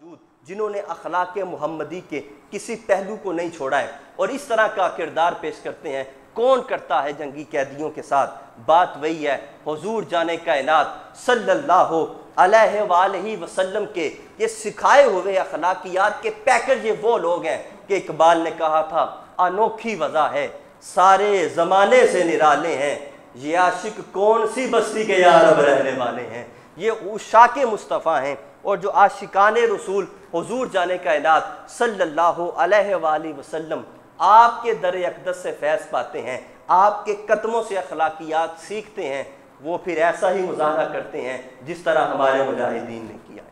बावजूद जिन्होंने अखलाक मुहम्मदी के किसी पहलू को नहीं छोड़ा है और इस तरह का किरदार पेश करते हैं। कौन करता है जंगी कैदियों के साथ? बात वही है, हुजूर जाने कायनात सल्लल्लाहु अलैहि वसल्लम के ये सिखाए हुए अखलाकियात के पैकेज ये वो लोग हैं कि इकबाल ने कहा था अनोखी वजह है सारे ज़माने से निराले हैं, ये आशिक कौन सी बस्ती के यार अब रहने वाले हैं। ये उशाके मुस्तफ़ा हैं और जो आशिकाने रसूल हुजूर जाने कायनात सल्लल्लाहु अलैहि वसल्लम आपके दर अक़दस से फैज़ पाते हैं, आपके कदमों से अखलाकियात सीखते हैं, वो फिर ऐसा ही मुज़ाहरा करते हैं जिस तरह हमारे मुजाहिदीन ने किया है।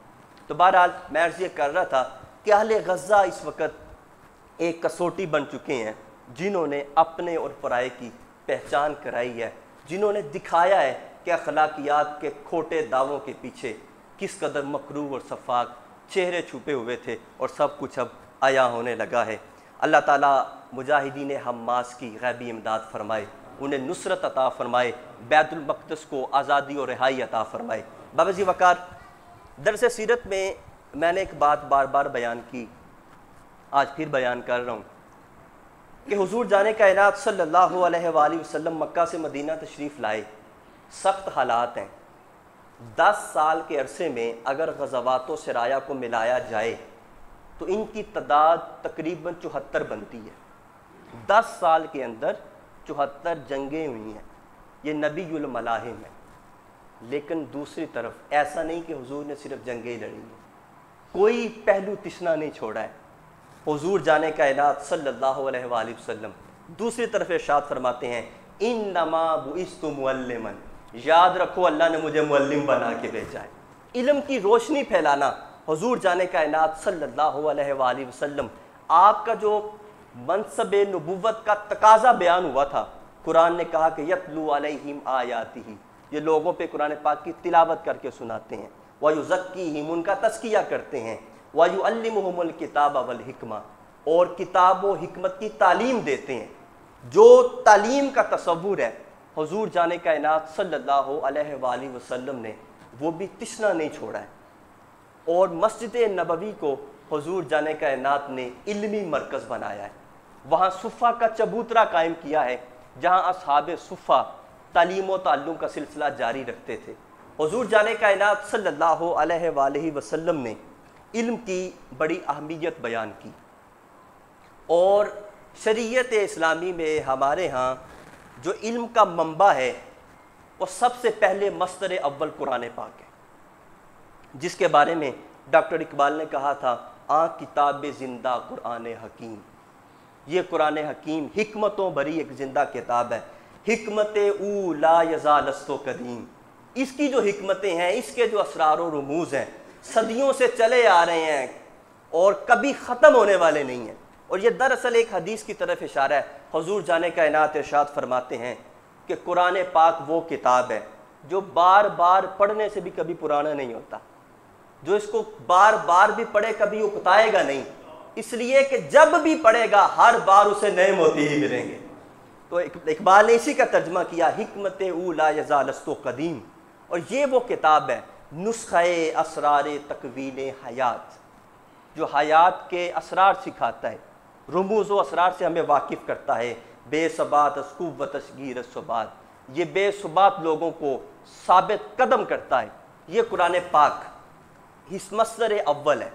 तो बहरहाल मैं अर्ज़ ये कर रहा था कि अहले गज़ा इस वक़्त एक कसौटी बन चुके हैं जिन्होंने अपने और पराए की पहचान कराई है, जिन्होंने दिखाया है कि अखलाकियात के खोटे दावों के पीछे किस कदर मकरूह और सफ़ाक चेहरे छुपे हुए थे और सब कुछ अब आया होने लगा है। अल्लाह ताला मुजाहिदीन हम्मास की गैबी इमदाद फरमाए, उन्हें नुसरत अता फरमाए, बैतुल मक़दस को आज़ादी और रिहाई अता फरमाए। बाबा जी वक़ार, दरस सीरत में मैंने एक बात बार बार बयान की, आज फिर बयान कर रहा हूँ कि हुजूर जाने कायनात सल्लल्लाहु अलैहि वसल्लम मक्का से मदीना तशरीफ़ लाए, सख्त हालात हैं। 10 साल के अरसे में अगर ग़ज़वात व सराया को मिलाया जाए तो इनकी तादाद तकरीबन 74 बनती है। 10 साल के अंदर 74 जंगें हुई हैं, ये नबीयुल मलाहिम है। लेकिन दूसरी तरफ ऐसा नहीं कि हुजूर ने सिर्फ जंगें लड़ी हैं, कोई पहलू तिश्ना नहीं छोड़ा है। हुजूर जाने कायनात सल्लल्लाहु अलैहि वसल्लम दूसरी तरफ इरशाद फरमाते हैं इन्नमा बुइस्तु मुअल्लिमन, याद रखो अल्लाह ने मुझे मुअल्लिम बना के भेजा है। इल्म की रोशनी फैलाना हुजूर जाने कायनात सल्लल्लाहु अलैहि वसल्लम आपका जो मनसब नबुव्वत का तकाजा बयान हुआ था, कुरान ने कहा कि यतलू अलैहिम आयातिही, ये लोगों पे कुरान पाक की तिलावत करके सुनाते हैं, व युज़क्कीहिम, उनका तज़किया करते हैं, व युअल्लिमुहुमुल किताब वल हिकमा, और किताब व हिकमत की तालीम देते हैं। जो तालीम का तसव्वुर है हुजूर जाने कायनात सल्लल्लाहु अलैहि वसल्लम ने वो भी तिश्ना नहीं छोड़ा है। और मस्जिद नबवी को हुजूर जाने कायनात ने इल्मी मरकज़ बनाया है, वहाँ सुफ़ा का चबूतरा कायम किया है जहाँ असहाबे सुफ़ा तालीम व ताल्लुम का सिलसिला जारी रखते थे। हुजूर जाने कायनात सल्लल्लाहु अलैहि वसल्लम ने इल्म की बड़ी अहमियत बयान की और शरीयत इस्लामी में हमारे यहाँ जो इल्म का मंबा है वो सबसे पहले मस्तर अव्वल कुरान पाक है, जिसके बारे में डॉक्टर इकबाल ने कहा था आ किताब ज़िंदा कुरान हकीम, ये कुरान हकीम हिकमतों भरी एक ज़िंदा किताब है। हिकमत ऊ ला यज़ालस्तो कदीम, इसकी जो हिकमतें हैं, इसके जो असरार व रुमूज़ हैं, सदियों से चले आ रहे हैं और कभी ख़त्म होने वाले नहीं हैं। और ये दरअसल एक हदीस की तरफ इशारा है। हुजूर जाने कायनात इरशाद फरमाते हैं कि कुरान पाक वो किताब है जो बार बार पढ़ने से भी कभी पुराना नहीं होता, जो इसको बार बार भी पढ़े कभी उकताएगा नहीं, इसलिए कि जब भी पढ़ेगा हर बार उसे नए मोती ही मिलेंगे। तो इकबाल ने इसी का तर्जमा किया हिकमत ऊ ला यज़ालस्तो कदीम, और ये वो किताब है नुस्खे असरार तकवीन हयात, जो हयात के असरार सिखाता है, रुमूज़ व असरार से हमें वाकिफ़ करता है। बेसबात अस्कुब व तशगीर सुबात, ये बेसुबात लोगों को साबित कदम करता है। ये कुरान पाक इस मस्दर अव्वल है,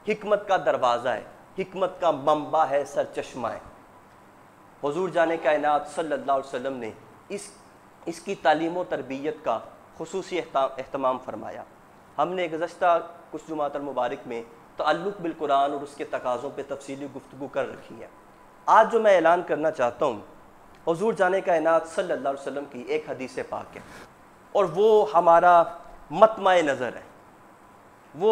हिकमत का दरवाज़ा है, हिकमत का मंबा है, सरचश्मा है। हुजूर जाने कायनात सल्लल्लाहु अलैहि वसल्लम ने इसकी तालीम व तरबियत का खुसूसी एहतमाम फरमाया। हमने गुज़श्ता कुछ जुमात मुबारक में तअल्लुक़ बिल कुरान और उसके तकाज़ों पे तफसीली गुफ्तगू कर रखी है। आज जो मैं ऐलान करना चाहता हूँ हुजूर जाने कायनात सल्लल्लाहु अलैहि वसल्लम की एक हदीस पाक है और वो हमारा मतमा नज़र है, वो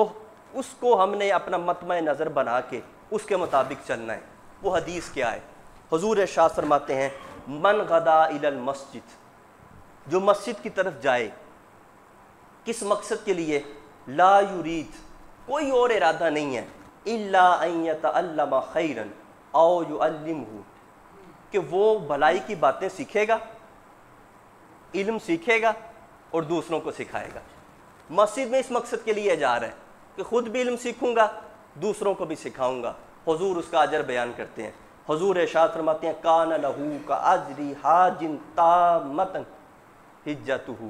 उसको हमने अपना मतमा नज़र बना के उसके मुताबिक चलना है। वो हदीस क्या है? हुजूर इरशाद फरमाते हैं मन गदा इलल मस्जिद, जो मस्जिद की तरफ जाए किस मकसद के लिए? ला युरीद, कोई और इरादा नहीं है, इल्ला अन यतअल्लम खैरन औ युअल्लिमहु, कि वो भलाई की बातें सीखेगा, इल्म सीखेगा और दूसरों को सिखाएगा। मस्जिद में इस मकसद के लिए जा रहा है कि खुद भी इल्म सीखूंगा, दूसरों को भी सिखाऊंगा। हुजूर उसका अजर बयान करते हैं। हुजूर इरशाद फरमाते हैं, कान लहू का अजरी हाजिन तामतन हिज्जतुहु,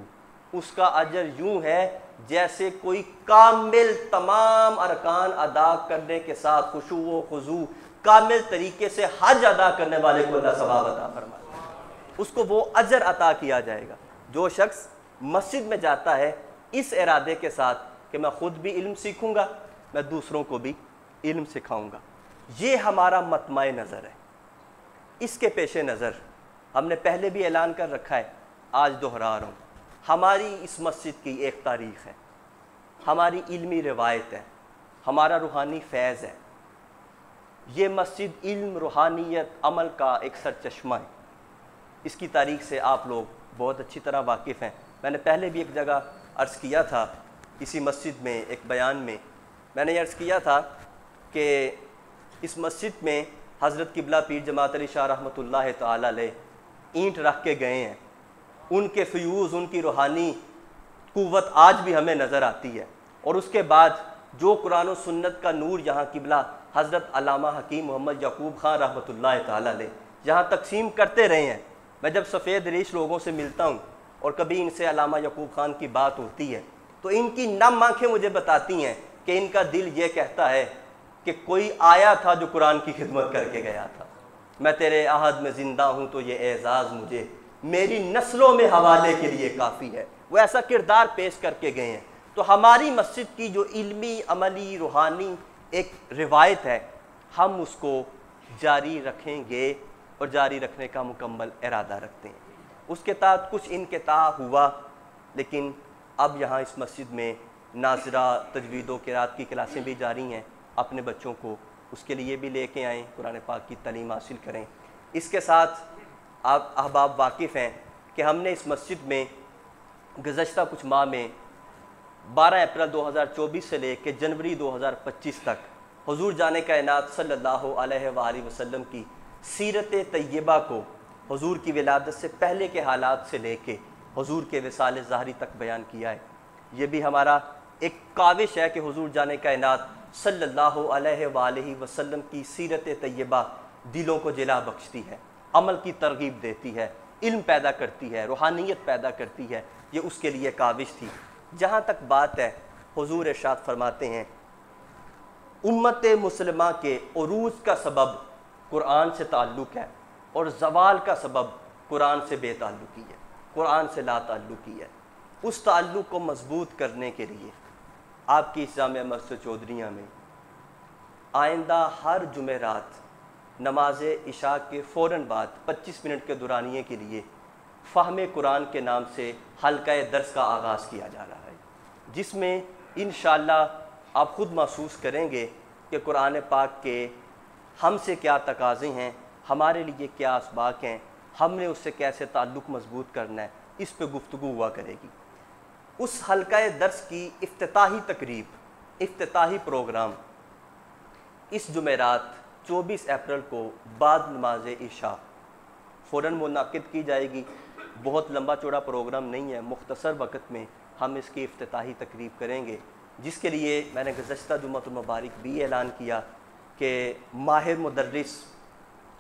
उसका अजर यूं है जैसे कोई कामिल तमाम अरकान अदा करने के साथ खुशू व खुजू कामिल तरीके से हज अदा करने वाले को अल्लाह सवाब अता फरमाए, उसको वो अजर अता किया जाएगा। जो शख्स मस्जिद में जाता है इस इरादे के साथ कि मैं खुद भी इल्म सीखूंगा, मैं दूसरों को भी इल्म सिखाऊंगा, ये हमारा मतमाए नज़र है। इसके पेश नज़र हमने पहले भी ऐलान कर रखा है, आज दोहरा रहा हूँ, हमारी इस मस्जिद की एक तारीख़ है, हमारी इल्मी रिवायत है, हमारा रूहानी फैज़ है। ये मस्जिद इल्म, रूहानियत, अमल का एक सरचश्मा है। इसकी तारीख़ से आप लोग बहुत अच्छी तरह वाकिफ़ हैं। मैंने पहले भी एक जगह अर्ज़ किया था, इसी मस्जिद में एक बयान में मैंने अर्ज़ किया था कि इस मस्जिद में हज़रत किबला पीर जमात अली शाह रहमतुल्लाह तआला अलैह ईंट रख के गए हैं। उनके फ्यूज़, उनकी रूहानी क़ुव्वत आज भी हमें नज़र आती है। और उसके बाद जो कुरान और सुन्नत का नूर यहाँ किबला हज़रत अल्लामा हकीम मोहम्मद याकूब ख़ान रहमतुल्लाह तआला अलैह यहाँ तकसीम करते रहे हैं। मैं जब सफ़ेद रेश लोगों से मिलता हूँ और कभी इनसे अल्लामा याकूब ख़ान की बात होती है तो इनकी नम आँखें मुझे बताती हैं कि इनका दिल ये कहता है कि कोई आया था जो कुरान की खिदमत करके गया था। मैं तेरे आहद में ज़िंदा हूँ तो ये एज़ाज़ मुझे मेरी नस्लों में हवाले के लिए काफ़ी है। वो ऐसा किरदार पेश करके गए हैं। तो हमारी मस्जिद की जो इल्मी, अमली, रूहानी एक रिवायत है, हम उसको जारी रखेंगे और जारी रखने का मुकम्मल इरादा रखते हैं। उसके तहत कुछ इनक़ता हुआ, लेकिन अब यहाँ इस मस्जिद में नाज़रा, तजवीद क़िरात की क्लासें भी जारी हैं। अपने बच्चों को उसके लिए भी लेके आएँ, कुरान पाक की तालीम हासिल करें। इसके साथ आप अहबाब वाकिफ़ हैं कि हमने इस मस्जिद में गुज़श्ता कुछ माह में 12 अप्रैल 2024 से लेकर जनवरी 2025 तक हुजूर जाने कायनात सल्लल्लाहु अलैहि वसल्लम की सीरत तय्यबा को हुजूर की विलादत से पहले के हालात से लेके हुजूर के विसाल ज़ाहरी तक बयान किया है। ये भी हमारा एक काविश है कि हुजूर जाने कायनात सल्लल्लाहु अलैहि वसल्लम की सीरत तय्यबा दिलों को जिला बख्शती है, अमल की तरगीब देती है, इल्म पैदा करती है, रूहानियत पैदा करती है। ये उसके लिए काविश थी। जहाँ तक बात है, हुजूर इरशाद फरमाते हैं, उम्मत मुसलमा के उरूज का सबब कुरान से ताल्लुक़ है और ज़वाल का सबब कुरान से बेताल्लुकी है, कुरान से ला ताल्लुकी है। उस ताल्लुक़ को मजबूत करने के लिए आपकी इस जामिया मस्जिद चौधरिया में आइंदा हर जुमेरात नमाज इशा के फ़ौरन बाद 25 मिनट के दुरानिए के लिए फ़हम कुरान के नाम से हल्का दर्स का आगाज़ किया जा रहा है, जिसमें इंशाअल्लाह आप ख़ुद महसूस करेंगे कि कुरान पाक के हमसे क्या तकाज़े हैं, हमारे लिए क्या असबाक हैं, हमने उससे कैसे ताल्लुक़ मजबूत करना है, इस पे गुफ्तगू हुआ करेगी। उस हल्का दर्स की इफ्तिताही तकरीब, इफ्तिताही प्रोग्राम इस जुमेरात 24 अप्रैल को बाद नमाज इशा फ़ौरन मुनाकिद की जाएगी। बहुत लंबा चौड़ा प्रोग्राम नहीं है, मुख्तसर वक़्त में हम इसकी इफ्तिताही तकरीब करेंगे, जिसके लिए मैंने गुज़श्ता जुम्मतुल मुबारक भी ऐलान किया कि माहिर मुदर्रिस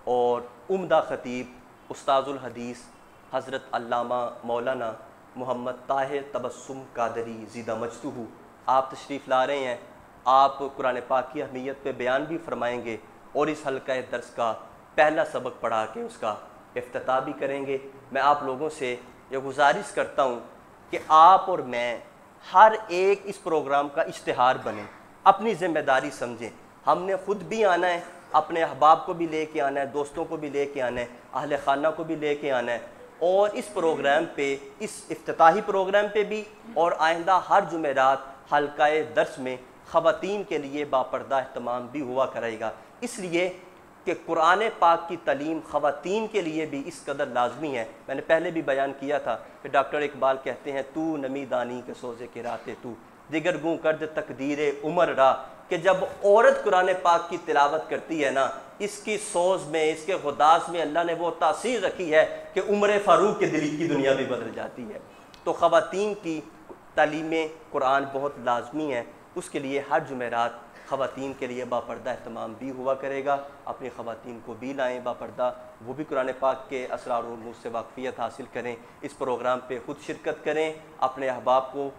और उम्दा ख़तीब उस्ताज़ुल हदीस हज़रत अल्लामा मौलाना मोहम्मद ताहिर तबस्सुम कादरी ज़िदा मजतुहू आप तशरीफ़ ला रहे हैं। आप कुरान पाक की अहमियत पे बयान भी फरमाएंगे और इस हल्का दर्स का पहला सबक पढ़ा के उसका इफ्तिताह भी करेंगे। मैं आप लोगों से ये गुजारिश करता हूँ कि आप और मैं हर एक इस प्रोग्राम का इश्तिहार बने, अपनी ज़िम्मेदारी समझें। हमने ख़ुद भी आना है, अपने अहबाब को भी लेके आना है, दोस्तों को भी लेके आना है, अहले खाना को भी लेके आना है। और इस प्रोग्राम पे, इस इफ्तिताही प्रोग्राम पे भी और आइंदा हर जुमेरात हल्का दर्स में ख़वातीन के लिए बापर्दा एहतमाम भी हुआ करेगा, इसलिए कि कुरान पाक की तालीम ख़वातीन के लिए भी इस कदर लाजमी है। मैंने पहले भी बयान किया था कि डॉक्टर इकबाल कहते हैं, तू नमी दानी के सोज़े के राते तू दिगर गूँ कर्द तकदीर उमर रा, कि जब औरत कुरान पाक की तिलावत करती है ना, इसकी सोज़ में, इसके गुदास में अल्लाह ने वो तासीर रखी है कि उमर फ़ारूक के दिल की दुनिया भी बदल जाती है। तो ख़वातीन की तालीम कुरान बहुत लाजमी है। उसके लिए हर जुमेरात ख़वातीन के लिए बापर्दा अहतमाम भी हुआ करेगा। अपनी ख़वातीन को भी लाएँ बापर्दा, वो भी कुरान पाक के असरार और उमूर से वाक़फ़ियत हासिल करें। इस प्रोग्राम पे ख़ुद शिरकत करें, अपने अहबाब को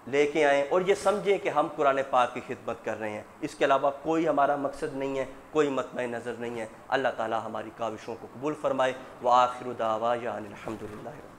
लेके आएँ और ये समझें कि हम कुरान पाक की खिदमत कर रहे हैं। इसके अलावा कोई हमारा मकसद नहीं है, कोई मतमय नज़र नहीं है। अल्लाह ताला हमारी काविशों को कबूल फ़रमाए। व आखिरु दावाना अनिल हम्दुलिल्लाहि।